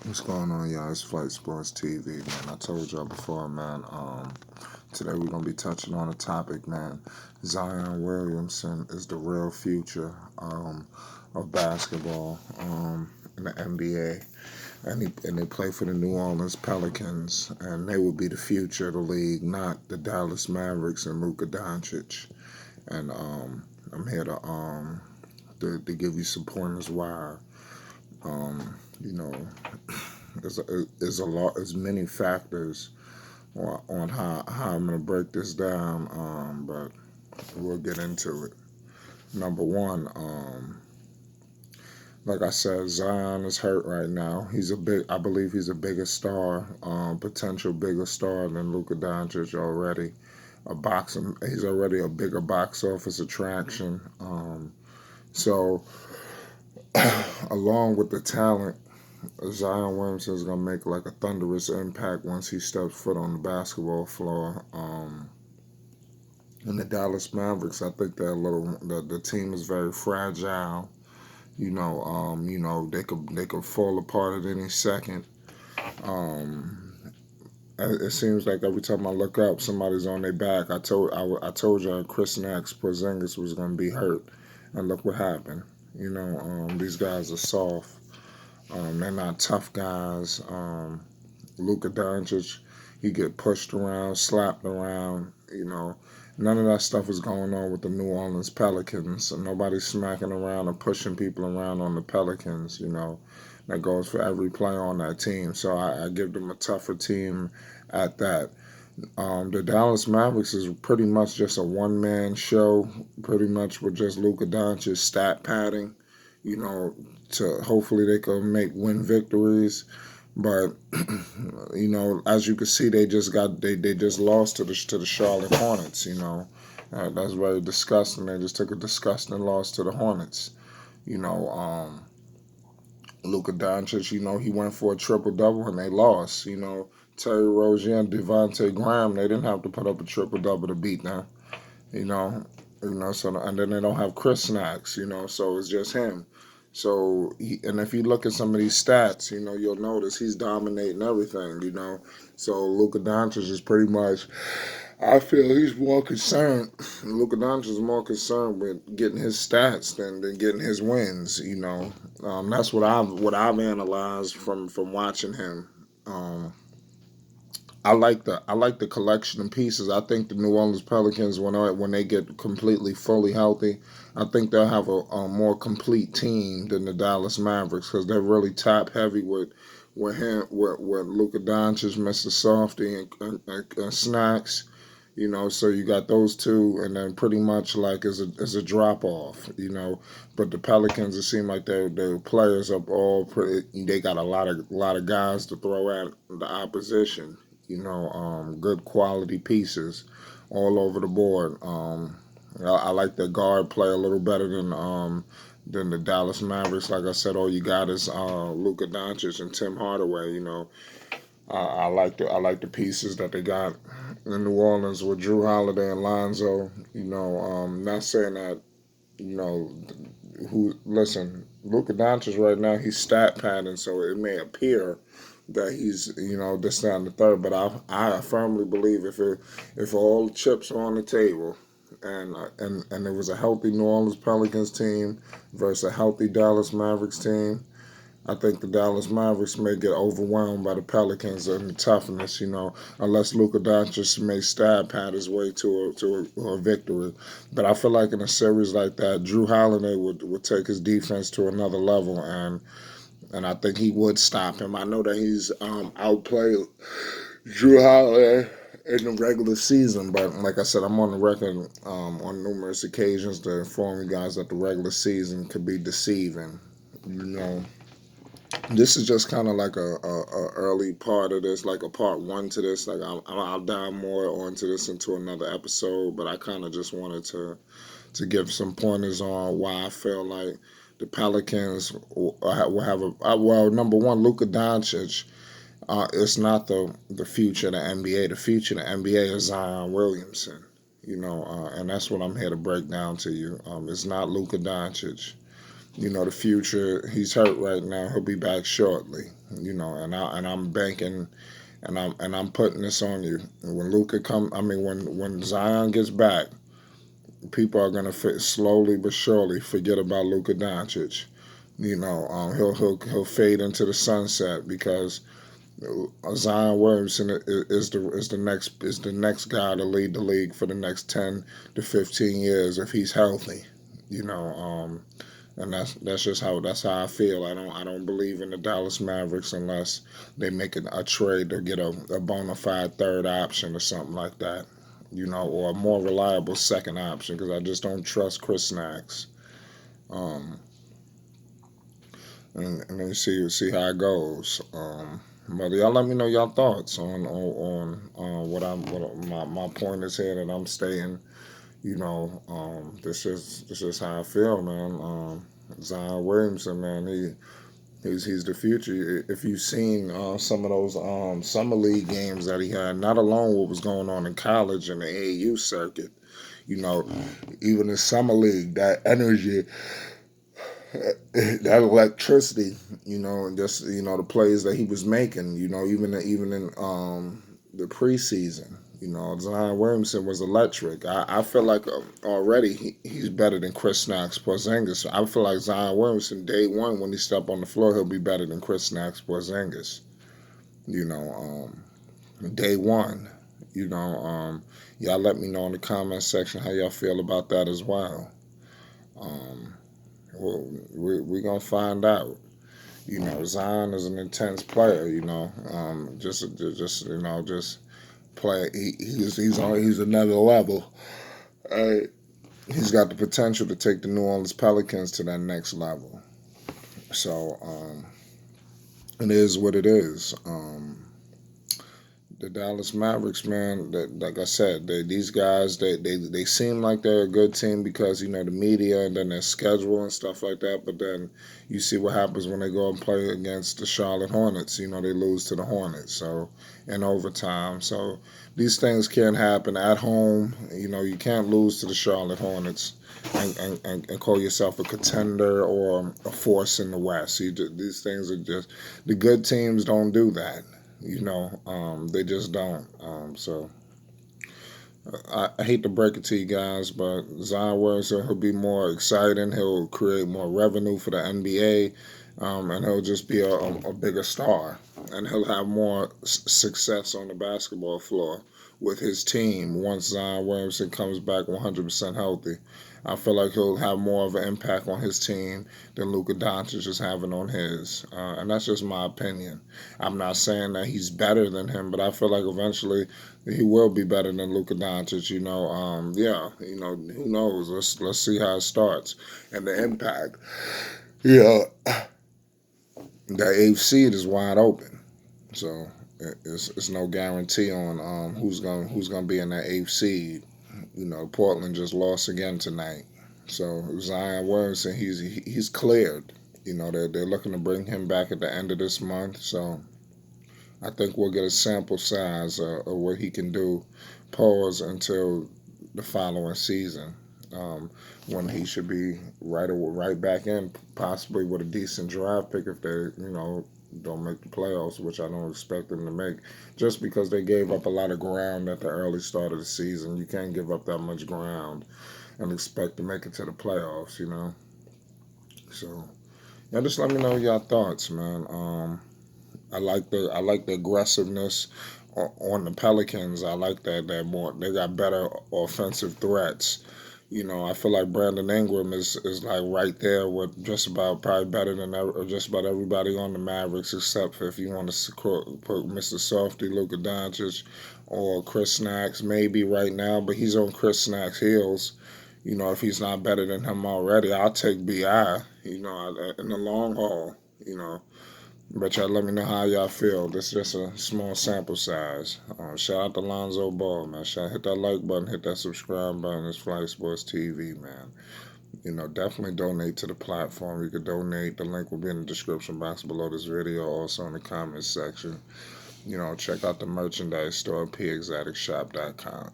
What's going on, y'all? It's Flight Sports TV, man. I told y'all before, man. Today we're gonna be touching on a topic, man. Zion Williamson is the real future of basketball in the NBA, and they play for the New Orleans Pelicans, and they will be the future of the league, not the Dallas Mavericks and Luka Doncic. And I'm here to give you some pointers why. You know, there's many factors on how I'm gonna break this down, but we'll get into it. Number one, like I said, Zion is hurt right now. I believe he's a bigger star, potential bigger star than Luka Doncic already. He's already a bigger box office attraction. So, along with the talent, Zion Williamson is gonna make like a thunderous impact once he steps foot on the basketball floor. And the Dallas Mavericks, I think the team is very fragile. They could fall apart at any second. Um, it seems like every time I look up, somebody's on their back. I told you Chris Nax Porzingis was gonna be hurt, and look what happened. These guys are soft. They're not tough guys. Luka Doncic, he get pushed around, slapped around. None of that stuff is going on with the New Orleans Pelicans. So nobody's smacking around or pushing people around on the Pelicans. That goes for every player on that team. So I give them a tougher team at that. The Dallas Mavericks is pretty much just a one-man show, pretty much with just Luka Doncic stat padding. You know, to hopefully they can win victories. But as you can see, they just lost to the Charlotte Hornets. That's very disgusting. They just took a disgusting loss to the Hornets. You know, Luka Doncic, he went for a triple double and they lost. Terry Rozier and Devontae Graham, they didn't have to put up a triple double to beat them. You know, so and then they don't have Chris Snacks. So it's just him. So, and if you look at some of these stats, you'll notice he's dominating everything, So Luka Doncic is pretty much, I feel he's more concerned, Luka Doncic is more concerned with getting his stats than getting his wins, That's what I've analyzed from watching him. Um, I like the collection of pieces. I think the New Orleans Pelicans, when they get completely fully healthy, I think they'll have a more complete team than the Dallas Mavericks because they're really top heavy with Luka Doncic, Mr. Softy, and Snacks. So you got those two, and then pretty much like as a drop off. But the Pelicans, it seem like their players up all pretty. They got a lot of guys to throw at the opposition. Good quality pieces all over the board. I like the guard play a little better than the Dallas Mavericks. Like I said, all you got is Luka Doncic and Tim Hardaway. I like the pieces that they got in New Orleans with Drew Holiday and Lonzo. Not saying that you know listen, Luka Doncic right now he's stat padding, so it may appear that he's this that and the third, but I firmly believe if all the chips are on the table and there was a healthy New Orleans Pelicans team versus a healthy Dallas Mavericks team, I think the Dallas Mavericks may get overwhelmed by the Pelicans and the toughness, unless Luka Doncic may stab pad his way to a victory. But I feel like in a series like that, Drew Holiday would take his defense to another level, and I think he would stop him. I know that he's outplayed Drew Holiday in the regular season, but like I said, I'm on the record on numerous occasions to inform you guys that the regular season could be deceiving. You know, this is just kind of like a early part of this, like a part one to this. Like I'll dive more onto this into another episode, but I kind of just wanted to give some pointers on why I feel like the Pelicans will have well, number one, Luka Doncic. It's not the future of the NBA. The future of the NBA is Zion Williamson. And that's what I'm here to break down to you. It's not Luka Doncic. The future. He's hurt right now. He'll be back shortly. And I'm banking, and I'm putting this on you. When Luka come, I mean, when Zion gets back, people are gonna slowly but surely forget about Luka Doncic. He'll fade into the sunset because Zion Williamson is the next guy to lead the league for the next 10 to 15 years if he's healthy. You know, and that's how I feel. I don't believe in the Dallas Mavericks unless they make a trade to get a bona fide third option or something like that. Or a more reliable second option because I just don't trust Chris Snacks. Um, and then see how it goes. But y'all let me know y'all thoughts on what my point is here that I'm staying. This is how I feel, man. Zion Williamson, man, he's the future. If you've seen some of those summer league games that he had, not alone what was going on in college and the AAU circuit, you know, even in summer league, that energy, that electricity, and just the plays that he was making, even in the preseason. Zion Williamson was electric. I feel like already he's better than Chris Snacks Porzingis. I feel like Zion Williamson day one when he step on the floor he'll be better than Chris Snacks Porzingis. You know, day one. Y'all let me know in the comment section how y'all feel about that as well. Um, well, we're gonna find out. Zion is an intense player. Just play. He's another level. Uh, he's got the potential to take the New Orleans Pelicans to that next level. So it is what it is. The Dallas Mavericks, man, like I said, these guys, they seem like they're a good team because the media and then their schedule and stuff like that. But then you see what happens when they go and play against the Charlotte Hornets. They lose to the Hornets, so in overtime. So these things can happen at home. You can't lose to the Charlotte Hornets and call yourself a contender or a force in the West. These things are just the good teams don't do that. They just don't. So I hate to break it to you guys, but Zion Williamson, he'll be more exciting. He'll create more revenue for the NBA, and he'll just be a bigger star. And he'll have more success on the basketball floor with his team once Zion Williamson comes back 100% healthy. I feel like he'll have more of an impact on his team than Luka Doncic is having on his. And that's just my opinion. I'm not saying that he's better than him, but I feel like eventually he will be better than Luka Doncic. Yeah. Who knows? Let's see how it starts and the impact. Yeah, the eighth seed is wide open, so it's no guarantee on who's gonna be in that eighth seed. Portland just lost again tonight, so Zion Williamson he's cleared. They're looking to bring him back at the end of this month, so I think we'll get a sample size of what he can do. Pause until the following season, when he should be right back in, possibly with a decent draft pick if they don't make the playoffs, which I don't expect them to make, just because they gave up a lot of ground at the early start of the season. You can't give up that much ground and expect to make it to the playoffs. So yeah, just let me know your thoughts, man. I like the aggressiveness on the Pelicans. I like that more. They got better offensive threats. I feel like Brandon Ingram is like right there with just about probably better than just about everybody on the Mavericks, except for if you want to put Mr. Softy, Luka Doncic, or Chris Snacks maybe right now, but he's on Chris Snacks' heels. If he's not better than him already, I'll take Bi. In the long haul. But y'all let me know how y'all feel. This is just a small sample size. Shout out to Lonzo Ball, man. Hit that like button, hit that subscribe button. It's Flight Sports TV, man. Definitely donate to the platform. You can donate. The link will be in the description box below this video, also in the comments section. Check out the merchandise store at pexoticshop.com.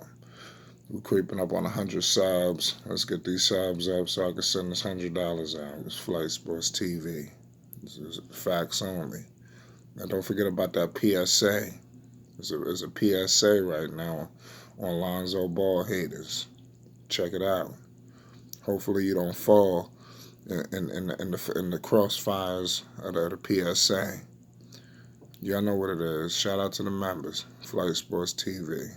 We're creeping up on 100 subs. Let's get these subs up so I can send this $100 out. It's Flight Sports TV. This is facts only. Now don't forget about that PSA. There's a PSA right now on Lonzo Ball haters. Check it out. Hopefully you don't fall in the crossfires of the PSA. Y'all know what it is. Shout out to the members. Flight Sports TV.